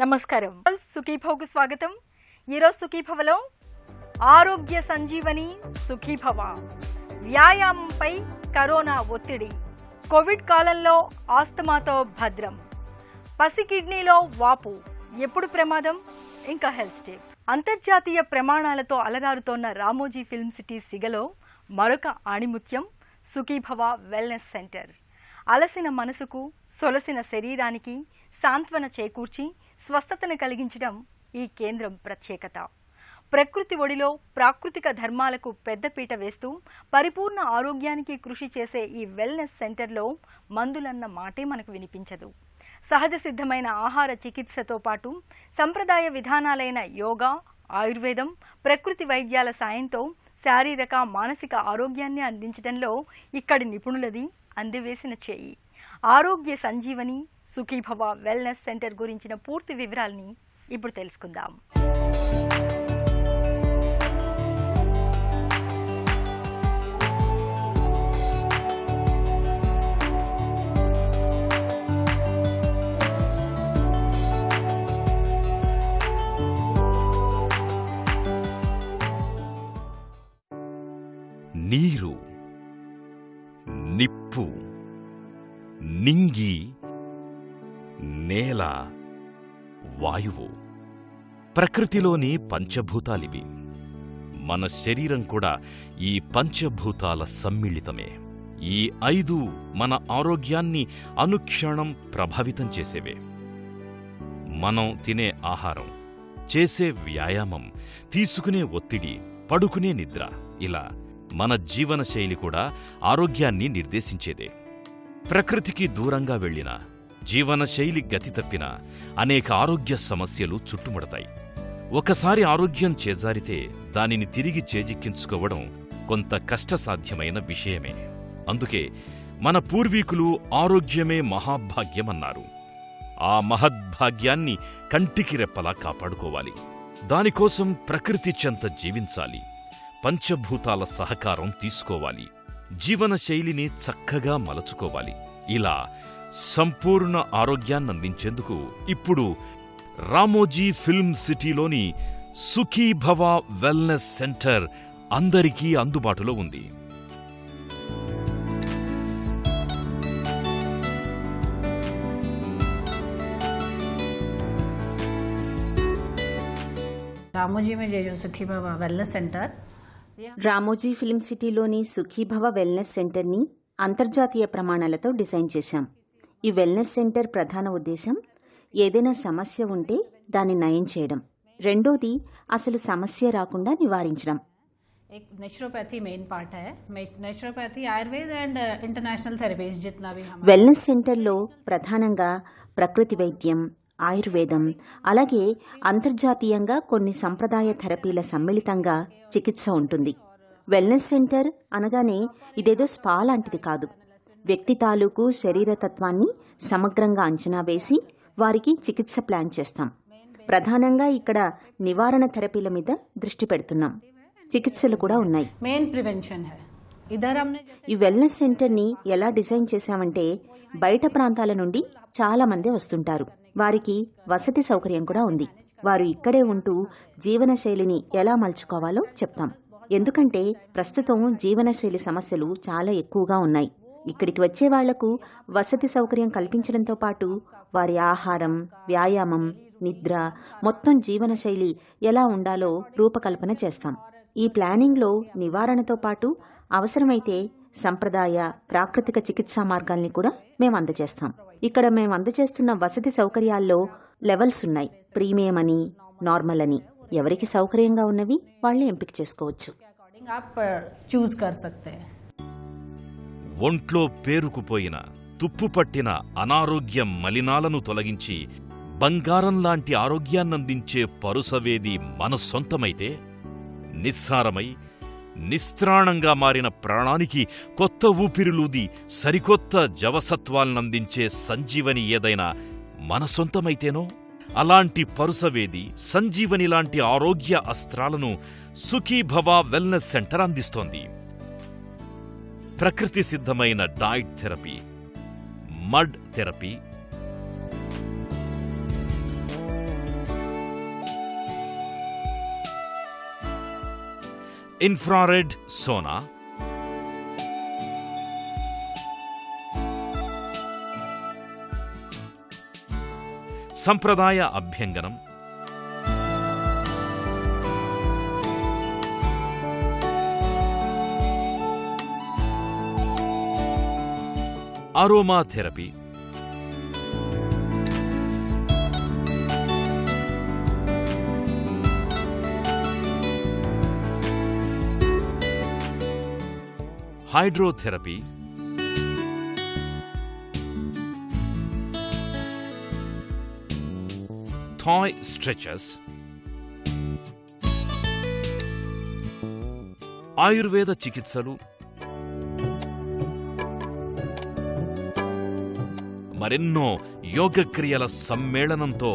నమస్కారం. సుఖీభవకు స్వాగతం. ఈరోజు సుఖీభవలో ఆరోగ్య సంజీవని సుఖీభవ, వ్యాయామంపై కరోనా ఒత్తిడి, కోవిడ్ కాలంలో ఆస్తమాతో భద్రం, పసి కిడ్నీలో వాపు, ఎప్పుడు ప్రమాదం, ఇంకా హెల్త్ టిప్. అంతర్జాతీయ ప్రమాణాలతో అలరారుతోన్న రామోజీ ఫిల్మ్ సిటీ సిగలో మరొక ఆణిముత్యం సుఖీభవ వెల్నెస్ సెంటర్. అలసిన మనసుకు, సొలసిన శరీరానికి సాంత్వన చేకూర్చి స్వస్థతను కలిగించడం ఈ కేంద్రం ప్రత్యేకత. ప్రకృతి ఒడిలో ప్రాకృతిక ధర్మాలకు పెద్దపీట వేస్తూ పరిపూర్ణ ఆరోగ్యానికి కృషి చేసే ఈ వెల్నెస్ సెంటర్లో మందులన్న మాటే మనకు వినిపించదు. సహజ సిద్ధమైన ఆహార చికిత్సతో పాటు సంప్రదాయ విధానాలైన యోగా, ఆయుర్వేదం, ప్రకృతి వైద్యాల సాయంతో శారీరక, మానసిక ఆరోగ్యాన్ని అందించడంలో ఇక్కడి నిపుణులది అందివేసిన చేయి. ఆరోగ్య సంజీవని సుఖీభవ వెల్నెస్ సెంటర్ గురించిన పూర్తి వివరాల్ని ఇప్పుడు తెలుసుకుందాం. నీరు, నిప్పు, నింగి, నేల, వాయువు, ప్రకృతిలోని పంచభూతాలివి. మన శరీరం కూడా ఈ పంచభూతాల సమ్మిళితమే. ఈ 5 మన ఆరోగ్యాన్ని అనుక్షణం ప్రభావితం చేసేవే. మనం తినే ఆహారం, చేసే వ్యాయామం, తీసుకునే ఒత్తిడి, పడుకునే నిద్ర, ఇలా మన జీవనశైలి కూడా ఆరోగ్యాన్ని నిర్దేశించేదే. ప్రకృతికి దూరంగా వెళ్లిన, జీవనశైలి గతి తప్పిన అనేక ఆరోగ్య సమస్యలు చుట్టుముడతాయి. ఒకసారి ఆరోగ్యం చేజారితే దానిని తిరిగి చేజిక్కించుకోవడం కొంత కష్టసాధ్యమైన విషయమే. అందుకే మన పూర్వీకులు ఆరోగ్యమే మహాభాగ్యమన్నారు. ఆ మహద్భాగ్యాన్ని కంటికి రెప్పలా కాపాడుకోవాలి. దానికోసం ప్రకృతి చెంత జీవించాలి. పంచభూతాల సహకారం తీసుకోవాలి. జీవనశైలిని చక్కగా మలచుకోవాలి. ఇలా సంపూర్ణ ఆరోగ్యాన్నందించేందుకు ఇప్పుడు రామోజీ ఫిల్మ్ సిటీలోని సుఖీభవ వెల్నెస్ సెంటర్ అందరికీ అందుబాటులో ఉంది. రామోజీ ఫిల్మ్ సిటీలోని సుఖీభవ వెల్నెస్ సెంటర్ని అంతర్జాతీయ ప్రమాణాలతో డిజైన్ చేశాం. ఈ వెల్నెస్ సెంటర్ ప్రధాన ఉద్దేశం ఏదైనా సమస్య ఉంటే దాన్ని నయం చేయడం, రెండోది అసలు సమస్య రాకుండా నివారించడం. వెల్నెస్ సెంటర్లో ప్రధానంగా ప్రకృతి వైద్యం, ఆయుర్వేదం, అలాగే అంతర్జాతీయంగా కొన్ని సంప్రదాయ థెరపీల సమ్మిళితంగా చికిత్స ఉంటుంది. వెల్నెస్ సెంటర్ అనగానే ఇదేదో స్పా లాంటిది కాదు. వ్యక్తి తాలూకు శరీరతత్వాన్ని సమగ్రంగా అంచనా వేసి వారికి చికిత్స ప్లాన్ చేస్తాం. ప్రధానంగా ఇక్కడ నివారణ థెరపీల మీద దృష్టి పెడుతున్నాం. చికిత్సలు కూడా ఉన్నాయి. ఈ వెల్నెస్ సెంటర్ని ఎలా డిజైన్ చేశామంటే, బయట ప్రాంతాల నుండి చాలా మంది వస్తుంటారు. వారికి వసతి సౌకర్యం కూడా ఉంది. వారు ఇక్కడే ఉంటూ జీవనశైలిని ఎలా మలుచుకోవాలో చెప్తాం. ఎందుకంటే ప్రస్తుతం జీవనశైలి సమస్యలు చాలా ఎక్కువగా ఉన్నాయి. ఇక్కడికి వచ్చే వాళ్లకు వసతి సౌకర్యం కల్పించడంతో పాటు వారి ఆహారం, వ్యాయామం, నిద్ర, మొత్తం జీవనశైలి ఎలా ఉండాలో రూపకల్పన చేస్తాం. ఈ ప్లానింగ్లో నివారణతో పాటు అవసరమైతే సంప్రదాయ, ప్రాకృతిక చికిత్సా మార్గాల్ని కూడా మేము అందజేస్తాం. ఇక్కడ మేము అందజేస్తున్న వసతి సౌకర్యాల్లో లెవెల్స్ ఉన్నాయి. ప్రీమియం అని, నార్మల్ అని. ఎవరికి సౌకర్యంగా ఉన్నవి వాళ్ళు ఎంపిక చేసుకోవచ్చు. ఒంట్లో పేరుకుపోయిన, తుప్పుపట్టిన అనారోగ్య మలినాలను తొలగించి బంగారం లాంటి ఆరోగ్యాన్నందించే పరుసవేది మన సొంతమైతే, నిస్సారమై నిస్త్రాణంగా మారిన ప్రాణానికి కొత్త ఊపిరిలూది సరికొత్త జవసత్వాలనందించే సంజీవని ఏదైనా మన సొంతమైతేనో, అలాంటి పరుసవేది, సంజీవని లాంటి ఆరోగ్య అస్త్రాలను సుఖీభవ వెల్నెస్ సెంటర్ అందిస్తోంది. ప్రకృతి సిద్ధమైన diet therapy, mud therapy, infrared sauna, సంప్రదాయ అభ్యంగనం, aroma therapy, hydrotherapy, Thai stretches, Ayurveda చికిత్సలు, మరెన్నో యోగక్రియల సమ్మేళనంతో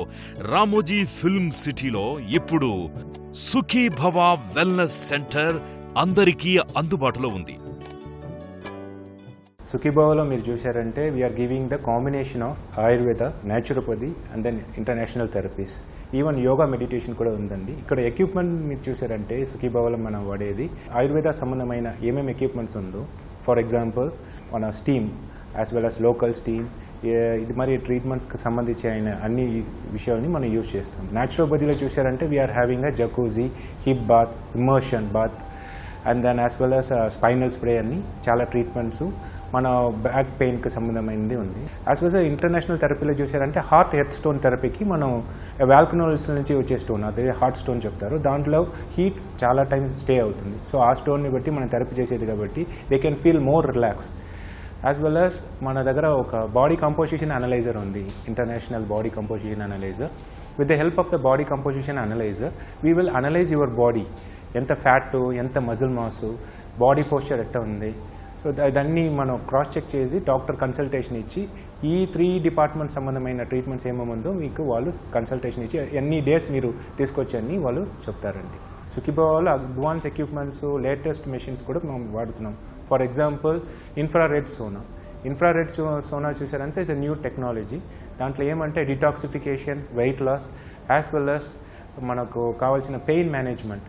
రామోజీ ఫిల్మ్ సిటీలో ఇప్పుడు సుఖీభవ వెల్నెస్ సెంటర్ అందరికీ అందుబాటులో ఉంది. సుఖీభవలో మీరు చూశారంటే we are giving the combination of Ayurveda, naturopathy and then international therapies, even yoga meditation కూడా ఉందండి. ఇక్కడ ఎక్విప్మెంట్ మీరు చూశారంటే సుఖీభవలో మనం వాడేది ఆయుర్వేద సంబంధమైన ఏమేమి ఎక్విప్మెంట్స్ ఉందో, ఫర్ ఎగ్జాంపుల్ మన steam as well as local steam, ఇది మరి ట్రీట్మెంట్స్కి సంబంధించిన అన్ని విషయాలని మనం యూజ్ చేస్తాం. న్యాచురోపతిలో చూశారంటే we're having a jacuzzi, hip bath, immersion bath and then as well as spinal spray అని చాలా ట్రీట్మెంట్స్ మన బ్యాక్ పెయిన్కి సంబంధమైనది ఉంది. యాజ్ వెల్ యాజ్ ఇంటర్నేషనల్ థెరపీలో చూసారంటే హార్ట్ హెడ్ స్టోన్ థెరపీకి మనం వాల్కనోల్స్ నుంచి వచ్చే స్టోన్, అదే హార్ట్ స్టోన్ చెప్తారు, దాంట్లో హీట్ చాలా టైం స్టే అవుతుంది. సో ఆ స్టోన్ని బట్టి మనం థెరపీ చేసేది కాబట్టి they can feel more relax. As well as మన దగ్గర ఒక బాడీ కంపోజిషన్ అనలైజర్ ఉంది, international body composition analyser. With the help of the body composition analyser we will analyse your body, ఎంత ఫ్యాట్, ఎంత మజిల్ మాస్, బాడీ పోస్చర్ ఎట్లా ఉంది. So దాన్ని మనం క్రాస్ చెక్ చేసి డాక్టర్ కన్సల్టేషన్ ఇచ్చి ఈ 3 డిపార్ట్మెంట్ సంబంధమైన ట్రీట్మెంట్స్ ఏమేముందో మీకు వాళ్ళు కన్సల్టేషన్ ఇచ్చి ఎన్ని డేస్ మీరు తీసుకొచ్చని వాళ్ళు చెప్తారండి. సుఖీభవలో అడ్వాన్స్ ఎక్విప్మెంట్స్, లేటెస్ట్ మెషిన్స్ కూడా మనం వాడుతున్నాం. For example infrared sauna. Infrared sauna చూసారంటే ఇట్స్ ఎ న్యూ టెక్నాలజీ. దాంట్లో ఏమంటే detoxification, weight loss as well as మనకు కావాల్సిన పెయిన్ మేనేజ్మెంట్.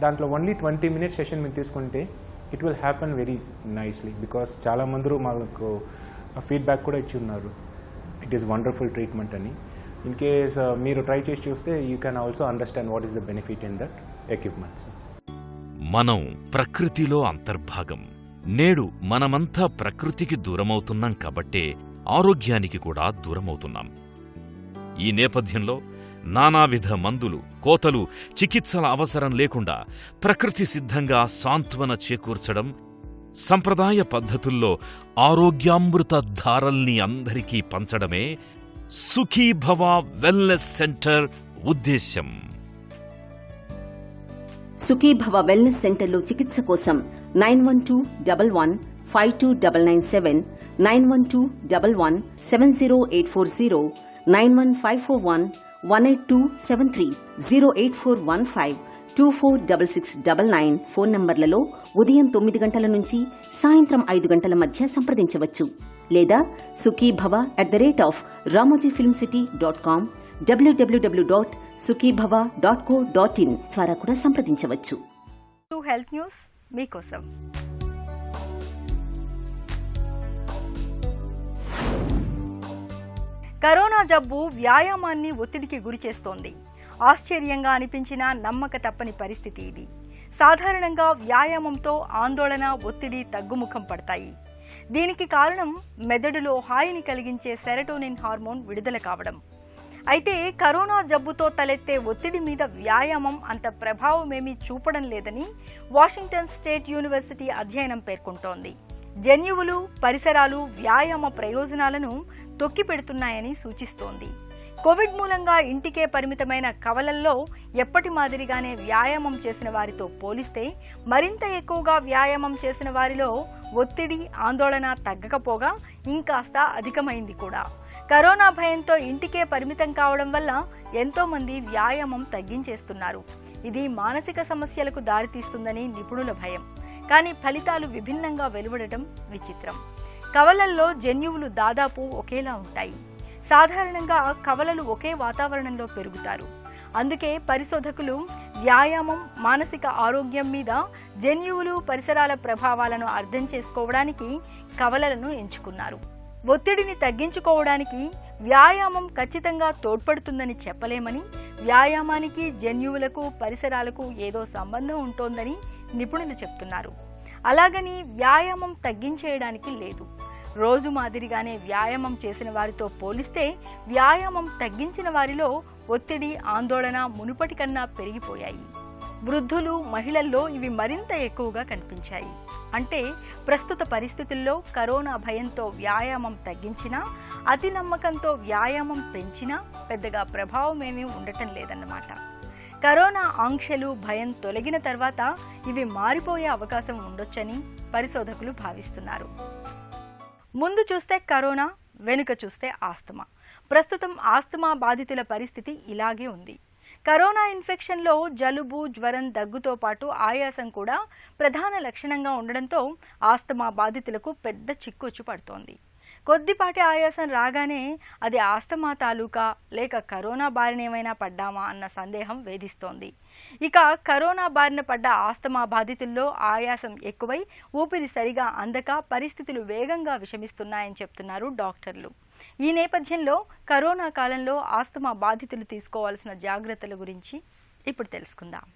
దాంట్లో ఓన్లీ 20 మినిట్స్ సెషన్ మీరు తీసుకుంటే it will happen very nicely. Because చాలా మంది మాకు ఫీడ్బ్యాక్ కూడా ఇచ్చి ఉన్నారు, ఇట్ ఈస్ వండర్ఫుల్ ట్రీట్మెంట్ అని. ఇన్ కేస్ మీరు ట్రై చేసి చూస్తే you can also understand what is the benefit in that equipments. మనం ప్రకృతిలో అంతర్భాగం. నేడు మనమంతా ప్రకృతికి దూరమవుతున్నాం కాబట్టే ఆరోగ్యానికి కూడా దూరమవుతున్నాం. ఈ నేపథ్యంలో నానావిధ మందులు, కోతలు, చికిత్సల అవసరం లేకుండా ప్రకృతి సిద్ధంగా సాంత్వన చేకూర్చడం, సంప్రదాయ పద్ధతుల్లో ఆరోగ్యామృత ధారల్ని అందరికీ పంచడమే సుఖీభవ వెల్నెస్ సెంటర్ ఉద్దేశ్యం. సుఖీభవ వెల్నెస్ సెంటర్లో చికిత్స కోసం 9121152997, 9121170840, 91541182730, 08415246699 ఫోన్ నంబర్లలో ఉదయం 9 గంటల నుంచి సాయంత్రం 5 గంటల మధ్య సంప్రదించవచ్చు. లేదా sukhibhava@ramojifilmcity.com, www.sukhibhava.co.in ద్వారా కూడా సంప్రదించవచ్చు. హెల్త్ న్యూస్ మీకోసం. కరోనా జబ్బు వ్యాయామాన్ని ఒత్తిడికి గురిచేస్తోంది. ఆశ్చర్యంగా అనిపించిన నమ్మక తప్పని పరిస్థితి ఇది. సాధారణంగా వ్యాయామంతో ఆందోళన, ఒత్తిడి తగ్గుముఖం పడతాయి. దీనికి కారణం మెదడులో హాయిని కలిగించే సెరటోనిన్ హార్మోన్ విడుదల కావడం. అయితే కరోనా జబ్బుతో తలెత్తే ఒత్తిడి మీద వ్యాయామం అంత ప్రభావమేమీ చూపడం లేదని వాషింగ్టన్ స్టేట్ యూనివర్సిటీ అధ్యయనం పేర్కొంటోంది. జన్యువులు, పరిసరాలు వ్యాయామ ప్రయోజనాలను తొక్కిపెడుతున్నాయని సూచిస్తోంది. కోవిడ్ మూలంగా ఇంటికే పరిమితమైన కవలల్లో ఎప్పటి మాదిరిగానే వ్యాయామం చేసిన వారితో పోలిస్తే మరింత ఎక్కువగా వ్యాయామం చేసిన వారిలో ఒత్తిడి, ఆందోళన తగ్గకపోగా ఇంకాస్త అధికమైంది కూడా. కరోనా భయంతో ఇంటికే పరిమితం కావడం వల్ల ఎంతో మంది వ్యాయామం తగ్గించేస్తున్నారు. ఇది మానసిక సమస్యలకు దారితీస్తుందని నిపుణుల భయం. కానీ ఫలితాలు విభిన్నంగా వెలువడటం విచిత్రం. కవలల్లో జన్యువులు దాదాపు ఒకేలా ఉంటాయి. సాధారణంగా కవలలు ఒకే వాతావరణంలో పెరుగుతారు. అందుకే పరిశోధకులు వ్యాయామం మానసిక ఆరోగ్యం మీద జన్యువులు పరిసరాల ప్రభావాలను అర్థం చేసుకోవడానికి కవలలను ఎంచుకున్నారు. ఒత్తిడిని తగ్గించుకోవడానికి వ్యాయామం ఖచ్చితంగా తోడ్పడుతుందని చెప్పలేమని, వ్యాయామానికి జన్యువులకు పరిసరాలకు ఏదో సంబంధం ఉంటోందని నిపుణులు చెప్తున్నారు. అలాగని వ్యాయామం తగ్గించేయడానికి లేదు. రోజు మాదిరిగానే వ్యాయామం చేసిన వారితో పోలిస్తే వ్యాయామం తగ్గించిన వారిలో ఒత్తిడి, ఆందోళన మునుపటి కన్నా పెరిగిపోయాయి. వృద్ధులు, మహిళల్లో ఇవి మరింత ఎక్కువగా కనిపించాయి. అంటే ప్రస్తుత పరిస్థితుల్లో కరోనా భయంతో వ్యాయామం తగ్గించినా, అతి నమ్మకంతో వ్యాయామం పెంచినా పెద్దగా ప్రభావం ఏమీ ఉండటం లేదన్నమాట. కరోనా ఆంక్షలు, భయం తొలగిన తర్వాత ఇవి మారిపోయే అవకాశం ఉండొచ్చని పరిశోధకులు భావిస్తున్నారు. ముందు చూస్తే కరోనా, వెనుక చూస్తే ఆస్తమా. ప్రస్తుతం ఆస్తమా బాధితుల పరిస్థితి ఇలాగే ఉంది. కరోనా ఇన్ఫెక్షన్లో జలుబు, జ్వరం, దగ్గుతో పాటు ఆయాసం కూడా ప్రధాన లక్షణంగా ఉండడంతో ఆస్తమా బాధితులకు పెద్ద చిక్కొచ్చి పడుతోంది. కొద్దిపాటి ఆయాసం రాగానే అది ఆస్తమా తాలూకా లేక కరోనా బారిన ఏమైనా పడ్డామా అన్న సందేహం వేధిస్తోంది. ఇక కరోనా బారిన పడ్డ ఆస్తమా బాధితుల్లో ఆయాసం ఎక్కువై ఊపిరి సరిగా అందక పరిస్థితులు వేగంగా విషమిస్తున్నాయని చెప్తున్నారు డాక్టర్లు. ఈ నేపథ్యంలో కరోనా కాలంలో ఆస్తమా బాధితులు తీసుకోవాల్సిన జాగ్రత్తల గురించి ఇప్పుడు తెలుసుకుందాం.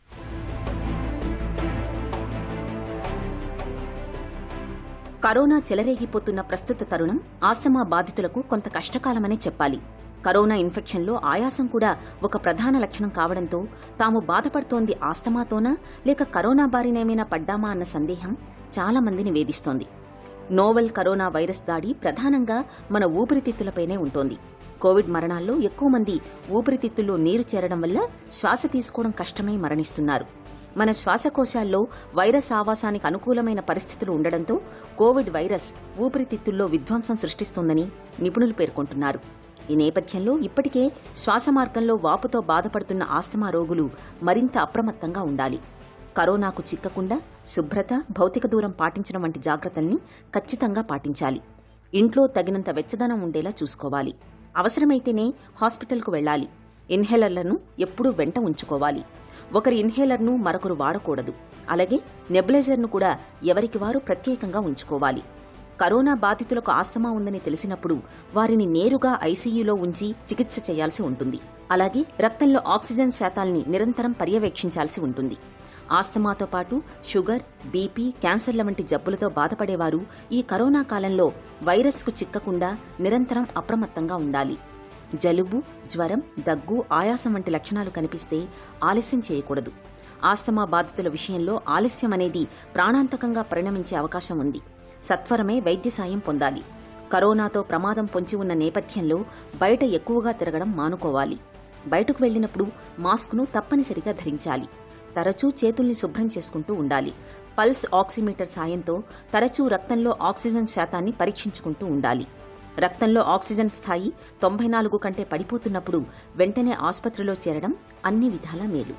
కరోనా చెలరేగిపోతున్న ప్రస్తుత తరుణం ఆస్తమా బాధితులకు కొంత కష్టకాలమనే చెప్పాలి. కరోనా ఇన్ఫెక్షన్లో ఆయాసం కూడా ఒక ప్రధాన లక్షణం కావడంతో తాము బాధపడుతోంది ఆస్తమాతోనా లేక కరోనా బారినేమైనా పడ్డామా అన్న సందేహం చాలా మందిని వేధిస్తోంది. నోవెల్ కరోనా వైరస్ దాడి ప్రధానంగా మన ఊపిరితిత్తులపైనే ఉంటోంది. కోవిడ్ మరణాల్లో ఎక్కువ మంది ఊపిరితిత్తుల్లో నీరు చేరడం వల్ల శ్వాస తీసుకోవడం కష్టమై మరణిస్తున్నారు. మన శ్వాసకోశాల్లో వైరస్ ఆవాసానికి అనుకూలమైన పరిస్థితులు ఉండడంతో కోవిడ్ వైరస్ ఊపిరితిత్తుల్లో విధ్వంసం సృష్టిస్తోందని నిపుణులు పేర్కొంటున్నారు. ఈ నేపథ్యంలో ఇప్పటికే శ్వాస మార్గంలో వాపుతో బాధపడుతున్న ఆస్తమా రోగులు మరింత అప్రమత్తంగా ఉండాలి. కరోనాకు చిక్కకుండా శుభ్రత, భౌతిక దూరం పాటించడం వంటి జాగ్రత్తల్ని ఖచ్చితంగా పాటించాలి. ఇంట్లో తగినంత వెచ్చదనం ఉండేలా చూసుకోవాలి. అవసరమైతేనే హాస్పిటల్కు వెళ్లాలి. ఇన్హేలర్లను ఎప్పుడూ వెంట ఉంచుకోవాలి. ఒకరి ఇన్హేలర్ను మరొకరు వాడకూడదు. అలాగే నెబులైజర్ను కూడా ఎవరికి వారు ప్రత్యేకంగా ఉంచుకోవాలి. కరోనా బాధితులకు ఆస్తమా ఉందని తెలిసినప్పుడు వారిని నేరుగా ఐసీయూలో ఉంచి చికిత్స చేయాల్సి ఉంటుంది. అలాగే రక్తంలో ఆక్సిజన్ శాతాల్ని నిరంతరం పర్యవేక్షించాల్సి ఉంటుంది. ఆస్తమాతో పాటు షుగర్, బీపీ, క్యాన్సర్ల వంటి జబ్బులతో బాధపడేవారు ఈ కరోనా కాలంలో వైరస్కు చిక్కకుండా నిరంతరం అప్రమత్తంగా ఉండాలి. జలుబు, జ్వరం, దగ్గు, ఆయాసం వంటి లక్షణాలు కనిపిస్తే ఆలస్యం చేయకూడదు. ఆస్తమా బాధితుల విషయంలో ఆలస్యం అనేది ప్రాణాంతకంగా పరిణమించే అవకాశం ఉంది. సత్వరమే వైద్య సాయం పొందాలి. కరోనాతో ప్రమాదం పొంచి ఉన్న నేపథ్యంలో బయట ఎక్కువగా తిరగడం మానుకోవాలి. బయటకు వెళ్లినప్పుడు మాస్క్ను తప్పనిసరిగా ధరించాలి. తరచూ చేతుల్ని శుభ్రం చేసుకుంటూ ఉండాలి. పల్స్ ఆక్సిమీటర్ సాయంతో తరచూ రక్తంలో ఆక్సిజన్ శాతాన్ని పరీక్షించుకుంటూ ఉండాలి. రక్తంలో ఆక్సిజన్ స్థాయి 94 కంటే పడిపోతున్నప్పుడు వెంటనే ఆసుపత్రిలో చేరడం అన్ని విధాలా మేలు.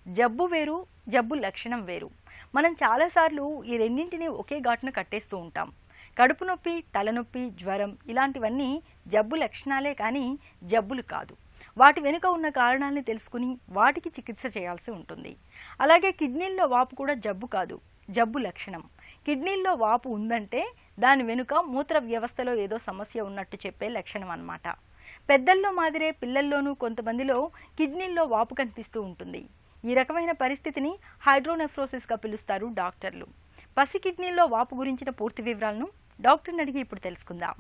జబ్బు వేరు, జబ్బు లక్షణం వేరు. మనం చాలాసార్లు ఈ రెండింటినీ ఒకే ఘాటున కట్టేస్తూ ఉంటాం. కడుపు నొప్పి, తలనొప్పి, జ్వరం ఇలాంటివన్నీ జబ్బు లక్షణాలే కానీ జబ్బులు కాదు. వాటి వెనుక ఉన్న కారణాలను తెలుసుకుని వాటికి చికిత్స చేయాల్సి ఉంటుంది. అలాగే కిడ్నీల్లో వాపు కూడా జబ్బు కాదు, జబ్బు లక్షణం. కిడ్నీల్లో వాపు ఉందంటే దాని వెనుక మూత్ర వ్యవస్థలో ఏదో సమస్య ఉన్నట్టు చెప్పే లక్షణం అన్నమాట. పెద్దల్లో మాదిరే పిల్లల్లోనూ కొంతమందిలో కిడ్నీల్లో వాపు కనిపిస్తూ ఉంటుంది. ఈ రకమైన పరిస్థితిని హైడ్రోనెఫ్రోసిస్గా పిలుస్తారు డాక్టర్లు. పసి కిడ్నీల్లో వాపు గురించిన పూర్తి వివరాలను డాక్టర్ని అడిగి ఇప్పుడు తెలుసుకుందాం.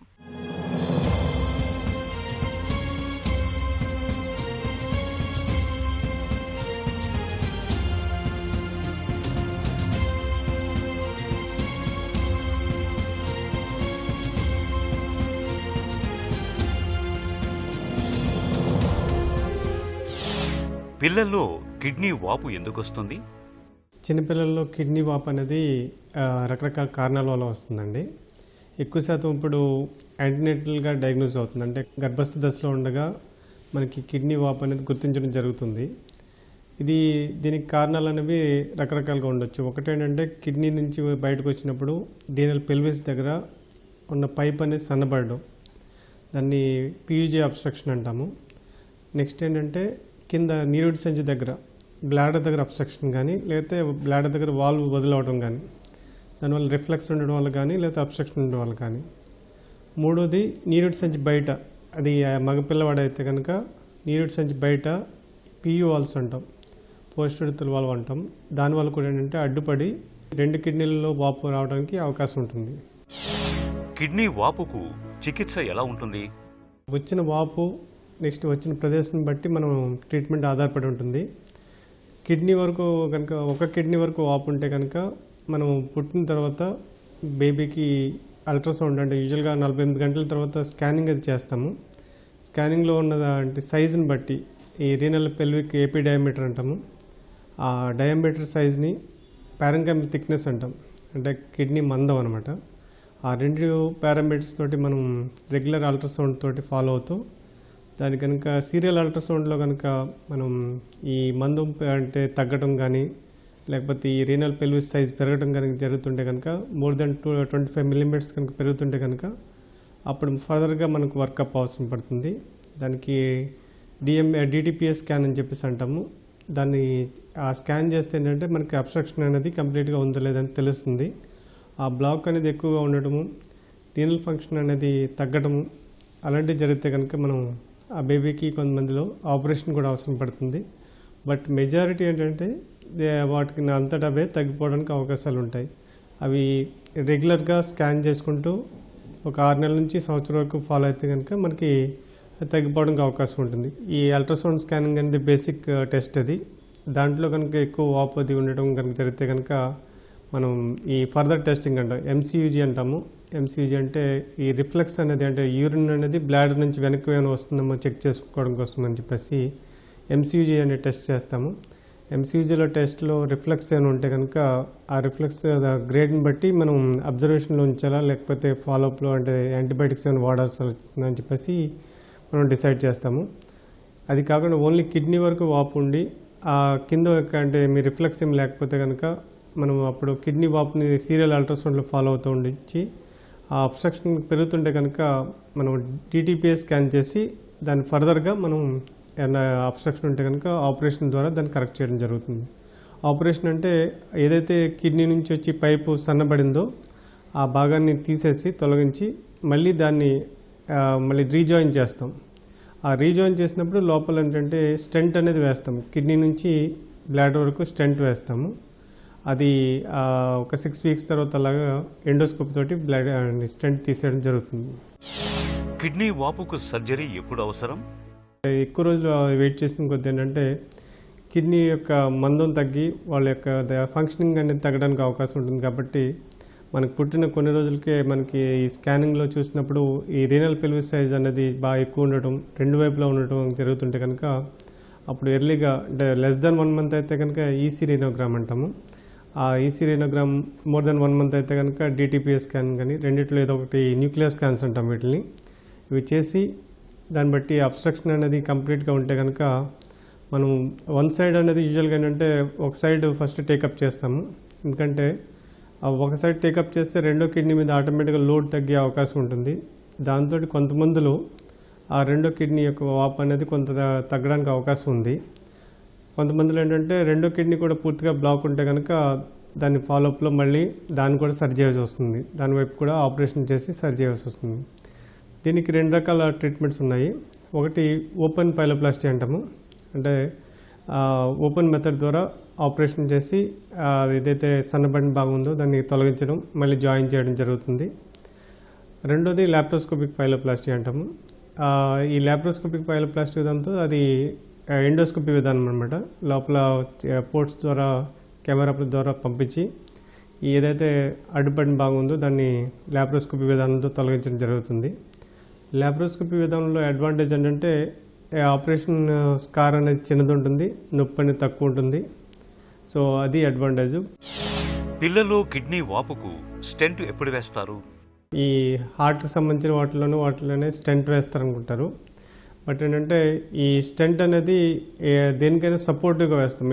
పిల్లల్లో కిడ్నీ వాపు ఎందుకు వస్తుంది? చిన్నపిల్లల్లో కిడ్నీ వాపు అనేది రకరకాల కారణాల వల్ల వస్తుందండి. ఎక్కువ శాతం ఇప్పుడు యాంటీనేటల్గా డయాగ్నోస్ అవుతుంది. అంటే గర్భస్థ దశలో ఉండగా మనకి కిడ్నీ వాపు అనేది గుర్తించడం జరుగుతుంది. దీనికి కారణాలు అనేవి రకరకాలుగా ఉండొచ్చు. ఒకటేంటంటే కిడ్నీ నుంచి బయటకు వచ్చినప్పుడు దీని పెల్విస్ దగ్గర ఉన్న పైప్ అనేది సన్నబడడం, దాన్ని పీయూజీ అబ్స్ట్రక్షన్ అంటాము. నెక్స్ట్ ఏంటంటే కింద నీరుడి సంచి దగ్గర బ్లాడర్ దగ్గర అబ్స్ట్రక్షన్ కానీ లేకపోతే బ్లాడర్ దగ్గర వాల్వ్ వదిలవడం కానీ దానివల్ల రిఫ్లెక్స్ ఉండడం వల్ల కానీ లేకపోతే అబ్స్ట్రక్షన్ ఉండడం వల్ల కానీ. మూడోది నీరుడి సంచి బయట, అది మగపిల్లవాడైతే కనుక నీరుడి సంచి బయట పియు వాల్వ్స్ అంటాం, పోస్టుడితుల వాల్వ్ అంటాం, దానివల్ల కూడా ఏంటంటే అడ్డుపడి 2 కిడ్నీలలో వాపు రావడానికి అవకాశం ఉంటుంది. కిడ్నీ వాపుకు చికిత్స ఎలా ఉంటుంది? వచ్చిన వాపు నెక్స్ట్ వచ్చిన ప్రదేశం బట్టి మనం ట్రీట్మెంట్ ఆధారపడి ఉంటుంది. కిడ్నీ వరకు కనుక ఒక కిడ్నీ వరకు వాపు ఉంటే కనుక మనం పుట్టిన తర్వాత బేబీకి అల్ట్రాసౌండ్ అంటే యూజువల్గా 48 గంటల తర్వాత స్కానింగ్ అది చేస్తాము. స్కానింగ్లో ఉన్న అంటే సైజుని బట్టి ఈ రీనల్ పెల్విక్ ఏపీ డయామీటర్ అంటాము, ఆ డయామీటర్ సైజ్ని పారెంకైమల్ థిక్నెస్ అంటాం, అంటే కిడ్నీ మందం అనమాట. ఆ 2 పారామీటర్స్ తోటి మనం రెగ్యులర్ అల్ట్రాసౌండ్ తోటి ఫాలో అవుతూ దాని కనుక సీరియల్ అల్ట్రాసౌండ్లో కనుక మనం ఈ మందం అంటే తగ్గడం కానీ లేకపోతే ఈ రీనల్ పెల్విస్ సైజ్ పెరగడం కనుక జరుగుతుంటే కనుక మోర్ దెన్ 25 మిల్లీమీటర్స్ కనుక పెరుగుతుంటే కనుక అప్పుడు ఫర్దర్గా మనకు వర్కప్ అవసరం పడుతుంది. దానికి డిటిపిఎస్ స్కాన్ అని చెప్పేసి అంటాము. దాన్ని ఆ స్కాన్ చేస్తే ఏంటంటే మనకి అబ్స్ట్రక్షన్ అనేది కంప్లీట్గా ఉందో లేదని తెలుస్తుంది. ఆ బ్లాక్ అనేది ఎక్కువగా ఉండటము, రీనల్ ఫంక్షన్ అనేది తగ్గడము అలాంటివి జరిగితే కనుక మనం ఆ బేబీకి కొంతమందిలో ఆపరేషన్ కూడా అవసరం పడుతుంది. బట్ మెజారిటీ ఏంటంటే వాటికి అంతటా అవే తగ్గిపోవడానికి అవకాశాలు ఉంటాయి. అవి రెగ్యులర్గా స్కాన్ చేసుకుంటూ ఒక 6 నెలల నుంచి సంవత్సరం వరకు ఫాలో అయితే కనుక మనకి తగ్గిపోవడానికి అవకాశం ఉంటుంది. ఈ అల్ట్రాసౌండ్ స్కానింగ్ అనేది బేసిక్ టెస్ట్ అది. దాంట్లో కనుక ఎక్కువ వాపు అది ఉండడం కనుక జరిగితే కనుక మనం ఈ ఫర్దర్ టెస్టింగ్ అంటాం, ఎంసీయూజీ అంటాము. ఎంసీయూజీ అంటే ఈ రిఫ్లెక్స్ అనేది అంటే యూరిన్ అనేది బ్లాడర్ నుంచి వెనక్కి ఏమైనా వస్తుందేమో చెక్ చేసుకోవడం కోసం అని చెప్పేసి ఎంసీయూజీ అనే టెస్ట్ చేస్తాము. ఎంసీయూజీలో టెస్ట్లో రిఫ్లెక్స్ ఏమైనా ఉంటే కనుక ఆ రిఫ్లెక్స్ గ్రేడ్ని బట్టి మనం అబ్జర్వేషన్లో ఉంచాలా లేకపోతే ఫాలోఅప్లో అంటే యాంటీబయాటిక్స్ ఏమైనా వాడాల్సి వస్తుందని చెప్పేసి మనం డిసైడ్ చేస్తాము. అది కాకుండా ఓన్లీ కిడ్నీ వరకు వాపు ఉండి ఆ కింద అంటే మీ రిఫ్లెక్స్ ఏం లేకపోతే కనుక మనం అప్పుడు కిడ్నీ వాపుని సీరియల్ అల్ట్రాసౌండ్లో ఫాలో అవుతూ ఉండిచ్చి ఆ అబ్స్ట్రక్షన్ పెరుగుతుంటే కనుక మనం డిటిపిఎస్ స్కాన్ చేసి దాన్ని ఫర్దర్గా మనం ఏమైనా అబ్స్ట్రక్షన్ ఉంటే కనుక ఆపరేషన్ ద్వారా దాన్ని కరెక్ట్ చేయడం జరుగుతుంది. ఆపరేషన్ అంటే ఏదైతే కిడ్నీ నుంచి వచ్చి పైపు సన్నబడిందో ఆ భాగాన్ని తీసేసి తొలగించి మళ్ళీ దాన్ని మళ్ళీ రీజాయిన్ చేస్తాం. ఆ రీజాయిన్ చేసినప్పుడు లోపల ఏంటంటే స్టెంట్ అనేది వేస్తాం, కిడ్నీ నుంచి బ్లాడర్ వరకు స్టెంట్ వేస్తాము. అది ఒక 6 వీక్స్ తర్వాత అలాగా ఎండోస్కోప్ తోటి స్టెంట్ తీసేయడం జరుగుతుంది. కిడ్నీ వాపుకు సర్జరీ ఎప్పుడు అవసరం? ఎక్కువ రోజులు వెయిట్ చేసిన కొద్ది ఏంటంటే కిడ్నీ యొక్క మందం తగ్గి వాళ్ళ యొక్క ఫంక్షనింగ్ అనేది తగ్గడానికి అవకాశం ఉంటుంది. కాబట్టి మనకు పుట్టిన కొన్ని రోజులకే మనకి ఈ స్కానింగ్లో చూసినప్పుడు ఈ రీనల్ పెల్విస్ సైజ్ అనేది బాగా ఎక్కువ ఉండటం, 2 వైపులా ఉండటం జరుగుతుంటే కనుక అప్పుడు ఎర్లీగా అంటే లెస్ దెన్ 1 మంత్ అయితే కనుక ఈసీ రీనోగ్రామ్ అంటాము. ఆ ఈసీ రీనోగ్రామ్ మోర్ దెన్ 1 మంత్ అయితే కనుక డిటిపిఎస్ స్కాన్ కానీ రెండిట్లో ఏదో ఒకటి న్యూక్లియర్ స్కాన్స్ అంటాం. వీటిని ఇవి చేసి దాన్ని బట్టి అబ్స్ట్రక్షన్ అనేది కంప్లీట్గా ఉంటే కనుక మనం వన్ సైడ్ అనేది యూజువల్గా ఏంటంటే ఒక సైడ్ ఫస్ట్ టేకప్ చేస్తాము. ఎందుకంటే ఒక సైడ్ టేకప్ చేస్తే రెండో కిడ్నీ మీద ఆటోమేటిక్గా లోడ్ తగ్గే అవకాశం ఉంటుంది. దాంతో కొంతమందిలో ఆ రెండో కిడ్నీ యొక్క వాపు అనేది కొంత తగ్గడానికి అవకాశం ఉంది. కొంతమందిలో ఏంటంటే రెండో కిడ్నీ కూడా పూర్తిగా బ్లాక్ ఉంటే కనుక దాన్ని ఫాలోఅప్లో మళ్ళీ దాన్ని కూడా సరి చేయాల్సి వస్తుంది. దానివైపు కూడా ఆపరేషన్ చేసి సరి చేయాల్సి వస్తుంది. దీనికి 2 రకాల ట్రీట్మెంట్స్ ఉన్నాయి. ఒకటి ఓపెన్ పైలోప్లాస్టీ అంటాము, అంటే ఓపెన్ మెథడ్ ద్వారా ఆపరేషన్ చేసి ఏదైతే సన్నబడిన భాగం ఉందో దాన్ని తొలగించడం మళ్ళీ జాయిన్ చేయడం జరుగుతుంది. రెండోది లాప్రోస్కోపిక్ పైలోప్లాస్టీ అంటాము. ఈ లాప్రోస్కోపిక్ పైలోప్లాస్టీ విధానంతో అది ఎండోస్కోపీ విధానం అనమాట. లోపల పోర్ట్స్ ద్వారా కెమెరా ద్వారా పంపించి ఏదైతే అడ్డుపడిన భాగం ఉందో దాన్ని లాప్రోస్కోపీ విధానంతో తొలగించడం జరుగుతుంది. లాప్రోస్కోపీ విధానంలో అడ్వాంటేజ్ ఏంటంటే ఆపరేషన్ స్కార్ అనేది చిన్నది ఉంటుంది, నొప్పి అనేది తక్కువ ఉంటుంది. సో అది అడ్వాంటేజ్. పిల్లలు కిడ్నీ వాపుకు స్టెంట్ ఎప్పుడు వేస్తారు? ఈ హార్ట్కి సంబంధించిన వాటిలోనే స్టెంట్ వేస్తారనుకుంటారు. బట్ ఏంటంటే ఈ స్టెంట్ అనేది దేనికైనా సపోర్టివ్గా వేస్తాం.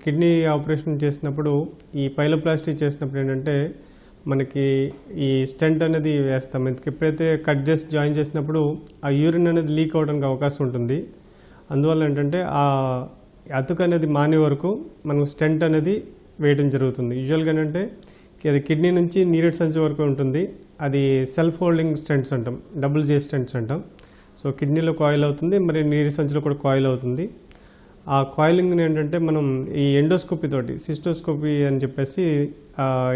కిడ్నీ ఆపరేషన్ చేసినప్పుడు ఈ పైలోప్లాస్టీ చేసినప్పుడు ఏంటంటే మనకి ఈ స్టెంట్ అనేది వేస్తాం. ఎందుకు ఎప్పుడైతే కట్ చేసి జాయిన్ చేసినప్పుడు ఆ యూరిన్ అనేది లీక్ అవడానికి అవకాశం ఉంటుంది. అందువల్ల ఏంటంటే ఆ అతుకు అనేది మానే వరకు మనం స్టెంట్ అనేది వేయడం జరుగుతుంది. యూజువల్గా ఏంటంటే అది కిడ్నీ నుంచి నీరెడ్ సంచి వరకు ఉంటుంది. అది సెల్ఫ్ హోల్డింగ్ స్టెంట్స్ అంటాం, డబుల్ జే స్టెంట్స్ అంటాం. సో కిడ్నీలో కాయిల్ అవుతుంది, మరి నీరెడ్ సంచిలో కూడా కాయిల్ అవుతుంది. ఆ కాయిలింగ్ని ఏంటంటే మనం ఈ ఎండోస్కోపీ తోటి, సిస్టోస్కోపీ అని చెప్పేసి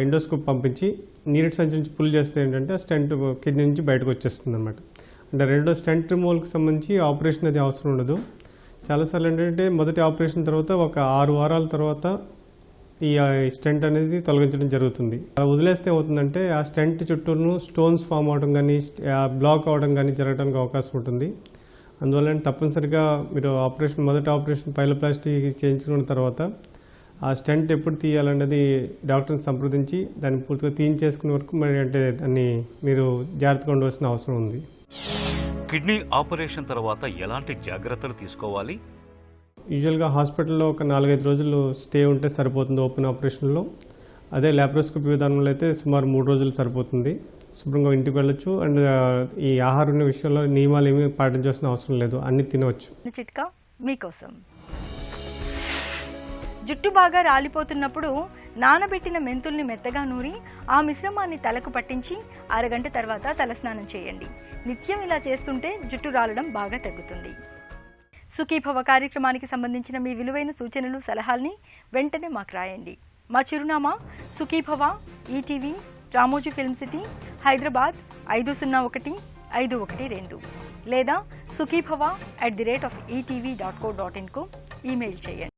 ఎండోస్కోప్ పంపించి నీరెడ్ సంచి నుంచి పుల్ చేస్తే ఏంటంటే ఆ స్టెంట్ కిడ్నీ నుంచి బయటకు వచ్చేస్తుంది అనమాట. అంటే రెండో స్టెంట్ రిమూవల్కి సంబంధించి ఆపరేషన్ అది అవసరం ఉండదు. చాలాసార్లు ఏంటంటే మొదటి ఆపరేషన్ తర్వాత ఒక 6 వారాల తర్వాత ఈ స్టెంట్ అనేది తొలగించడం జరుగుతుంది. అలా వదిలేస్తే ఏమవుతుందంటే ఆ స్టెంట్ చుట్టూను స్టోన్స్ ఫామ్ అవడం కానీ బ్లాక్ అవడం కానీ జరగడానికి అవకాశం ఉంటుంది. అందువల్ల తప్పనిసరిగా మీరు మొదటి ఆపరేషన్ పైలోప్లాస్టీ చేయించుకున్న తర్వాత ఆ స్టెంట్ ఎప్పుడు తీయాలన్నది డాక్టర్ని సంప్రదించి దాన్ని పూర్తిగా తీయించేసుకునే వరకు మరి అంటే దాన్ని మీరు జాగ్రత్తగా ఉండవలసిన అవసరం ఉంది. కిడ్నీ ఆపరేషన్ తర్వాత ఎలాంటి జాగ్రత్తలు తీసుకోవాలి? యూజువల్గా హాస్పిటల్లో ఒక 4-5 రోజులు స్టే ఉంటే సరిపోతుంది ఓపెన్ ఆపరేషన్లో. అదే ల్యాప్రోస్కోపీ విధానంలో అయితే సుమారు 3 రోజులు సరిపోతుంది. శుభ్రంగా ఇంటికి వెళ్ళొచ్చు. అండ్ ఈ ఆహారం విషయంలో నియమాలు ఏమీ పాటించాల్సిన అవసరం లేదు, అన్ని తినవచ్చు. చిట్కా మీకోసం. జుట్టు బాగా రాలిపోతున్నప్పుడు నానబెట్టిన మెంతుల్ని మెత్తగా నూరి ఆ మిశ్రమాన్ని తలకు పట్టించి అరగంట తర్వాత తలస్నానం చేయండి. నిత్యం ఇలా చేస్తుంటే జుట్టు రాలడం బాగా తగ్గుతుంది. సుఖీభవ కార్యక్రమానికి సంబంధించిన మీ విలువైన సూచనలు, సలహాల్ని వెంటనే మాకు రాయండి. మా చిరునామా Sukhibhava, ETV, Ramoji film city, Hyderabad 501512 లేదా sukhibhava@etv.co.in కు ఈమెయిల్ చేయండి.